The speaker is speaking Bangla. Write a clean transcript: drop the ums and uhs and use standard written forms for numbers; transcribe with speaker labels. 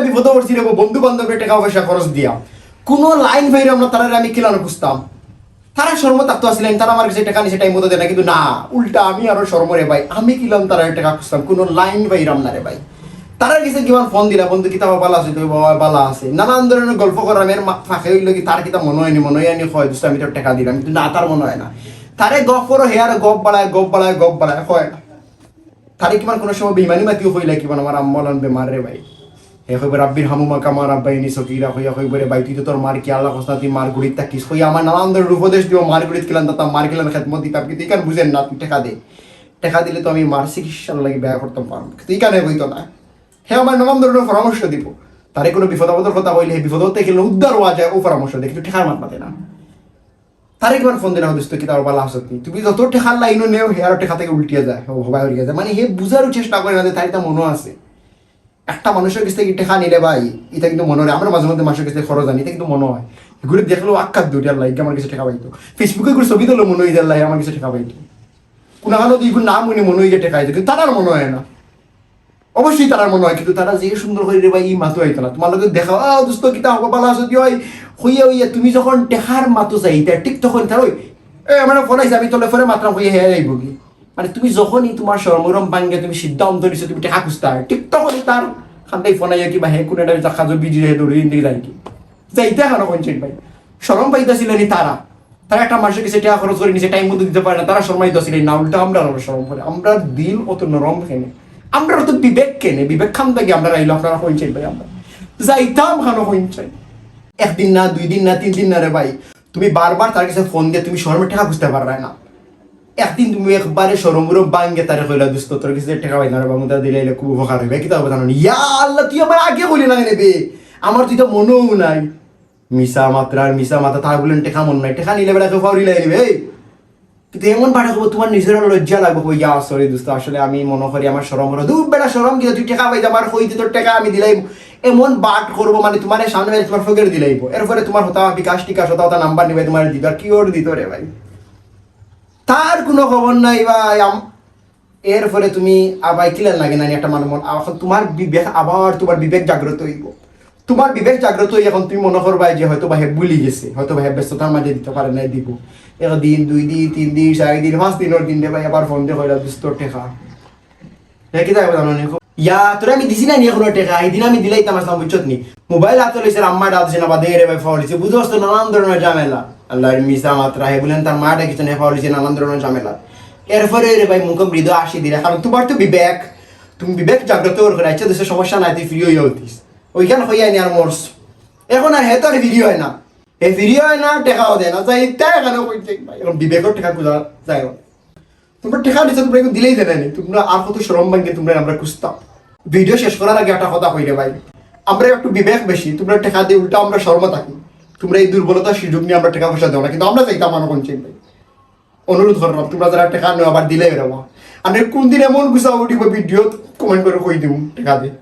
Speaker 1: বিপদ করছি রে বন্ধু বান্ধবের টাকা পয়সা খরচ দিয়া কোনো লাইন ভাইরে আমরা তারা আমি কিলানো খুঁজতাম তারা শর্ম থাকতো আসলেন তারা আমার কাছে টাকা নিচে টাইম মতো দেয় না কিন্তু না উল্টা আমি আরো শর্ম রে ভাই আমি কিলাম তারা টাকা খুঁজতাম কোনো লাইন ভাইরাম না রে ভাই তারা গেছে কিমান ফোন দিলা বন্ধু কিতা বালা আছে তুই বাবা বালা আছে নানান ধরনের গল্প করা মেয়ের ফাঁকে হইলো কি তার কিতা মনে হয়নি হয় দোস্ত আমি তোর টাকা দিলাম কিন্তু না তার মনে হয় না তারে গপ করো হেয়ার গপ বাড়ায় হয় না তারে কিমান কোনো সময় বেমানি মাতিও হইলে কিমান আমার আম্মলান বেমার রে ভাই হে হইবে রাব্বির হামুমা কামার আব্বাইনি সকিরা হইয়া হইবে রে ভাই তুই তো তোর মার কি আল্লাহ কসনা তুই মার গুড়িত থাকিস হই আমার নানান ধরনের উপদেশ দিব মার গুড়িত কিলান তা মার কিলান খেদমত দিতাম কিন্তু ইকান বুঝেন না তুই টাকা দিলে তো আমি মার চিকিৎসার লাগি ব্যয় করতাম পারবো কিন্তু ইকানে হইতো না হ্যাঁ আমার নানান ধরনের পরামর্শ দিব তারে কোনো বিপদ আপদের কথা হইলে বিপদ হতে গেলে উদ্ধার হওয়া যায় ও পরামর্শ দেয় কিন্তু ঠেকার মাত পাতে না তারে কিমান ফোন দিলে হদিস তো কি তার বালা আসত তুমি যত ঠেকার লাইনও নেও হে আর ঠেকা থেকে উল্টিয়ে যায় হবাই উল্টিয়ে যায় মানে হে বুঝারও চেষ্টা করে না যে তার মনও আছে একটা মানুষের কাছ থেকে ঠেকা নিলে ভাই এটা কিন্তু মনে হয় আমরা মাঝে মধ্যে মানুষের কাছে খরচ আনি এটা কিন্তু মনে হয় এগুলো দেখলেও আক্কাত দুটি আল্লাহ আমার কাছে ঠেকা পাইতো ফেসবুকে করে ছবি দিলেও মনে হয় যে আল্লাহ আমার কাছে ঠেকা পাইতো কোনো কারণে এগুলো নাম মনে হয় যে ঠেকা কিন্তু তার মনে হয় না অবশ্যই তারা মনে হয় কিন্তু তারা যে সুন্দর করে রে ভাই এই মাতো হইতো না তোমার লোকে দেখা দোস্ত কিতা হবো ভালো আছো কি হয় হইয়া তুমি যখন টেকার মাতো চাই ঠিক তখন তার ওই আমার ফোন আইসে আমি তোলে ফোনে মাত্রা হইয়া হেয়া যাইব কি মানে তুমি যখনই তোমার সরমরম ভাঙ্গে তুমি সিদ্ধান্ত নিছো তুমি টেকা খুঁজতে হয় ঠিক তখনই তার খান্তাই ফোন আইয়া কিবা হে কোনো একটা কাজ বিজি হয়ে দৌড়ে দিকে যাই কি যাইতে হানো কনছেন ভাই সরম পাইতেছিলেন তারা একটা মানুষের কাছে টাকা খরচ করে নিচে টাইম মতো দিতে পারে না তারা শর্মাইতেছিলেন না উল্টা আমরা সরম করে আমরা দিল অত নরম খেনে আমরা তো বিবেক কেনে বিবেক খান থেকে আমরা রাইলো আপনারা হইছেন ভাই আমরা যাইতাম খানো হইছেন একদিন না 2 দিন না 3 দিন না রে ভাই তুমি বারবার তার কাছে ফোন দিয়ে তুমি শরমের টাকা বুঝতে পারবে না একদিন তুমি একবারে শরমুরো বাঙ্গে তারে কইলা দোস্ত তোর কাছে টাকা পাই না রে বামুদা দিলে খুব উপকার হবে কি তাও জানো ইয়া আল্লাহ তুই আমার আগে বলি না নেবে আমার তুই তো মনও নাই মিশা মাত্রা তার বলেন টাকা মন নাই টাকা নিলে বেলা কেউ ফাউরি লাগে নেবে কিন্তু এমন পাঠা করবো তোমার নিজের লজ্জা লাগবে ইয়া সরি দোস্ত আসলে আমি মনে করি আমার সরম হলো দূর বেড়া সরম কিন্তু তুই টাকা পাই আমার হইতে তোর টাকা আমি দিলাই এমন বাট করবো মানে তোমার সামনে তোমার ফকের দিলাইব এরপরে তোমার হতা বিকাশ টিকাশ হতা নাম্বার নিবে তোমার দিবে আর কি ওর দিত রে ভাই তার কোনো খবর নাই ভাই এরপরে তুমি আবার কিলার লাগে না একটা মানুষ এখন তোমার বিবেক আবার তোমার বিবেক জাগ্রত হইব তোমার বিবেক জাগ্রত হয়ে এখন তুমি মনে করবা যে হয়তো বা হে ভুলি গেছে হয়তো বা হে ব্যস্ততার মাঝে দিতে পারে না দিব একদিন 2 দিন 3 দিন 4 দিন 5 দিনের দিন দে ভাই আবার ফোন দিয়ে কইলা দুস্তর টেকা কি তাই জানো নি ইয়া তোরা আমি দিছি না নি কোনো টেকা এই দিন আমি দিলাই তামাস নাম বুঝছত নি মোবাইল হাতে লইছে আম্মা দাদা সেনা বাদে রে ভাই ফোন দিছে বুঝছস তো নানান ধরনের ঝামেলা আল্লাহর মিসা মাত্রা হে বলেন তার মাটা কিছু না ফোন দিছে নানান ধরনের ঝামেলা এরপরে রে ভাই মুখ মৃদু আসি দিরা কারণ তোমার তো বিবেক তুমি বিবেক জাগ্রত করে আচ্ছা দেশের সমস্যা নাই তুই ফ্রি হয়ে উঠিস ওইখান হইয়া নি আর মরস এখন আর হেতার ভিডিও হয় না এই ভিডিও হয় না টেকাও দেয় না যাই তাই এখানে কইতে ভাই এখন বিবেকের টাকা গুলা যায় তোমরা টাকা দিতে তোমরা একটু দিলেই দেয় না তোমরা আর কত শরম ভাঙ্গে তোমরা আমরা খুঁজতাম ভিডিও শেষ করার আগে একটা কথা কইলে ভাই আমরা একটু বিবেক বেশি তোমরা টাকা দিয়ে উল্টা আমরা শর্ম থাকি তোমরা এই দুর্বলতার সুযোগ নিয়ে আমরা টাকা পয়সা দেবো না কিন্তু আমরা চাইতাম আমার কোন চিন্তা অনুরোধ করলাম তোমরা যারা টাকা নেওয়া আবার দিলে বেরোবো আমি কোন দিন এমন গুছা উঠিব ভিডিও কমেন্ট করে কই দিব টাকা দিয়ে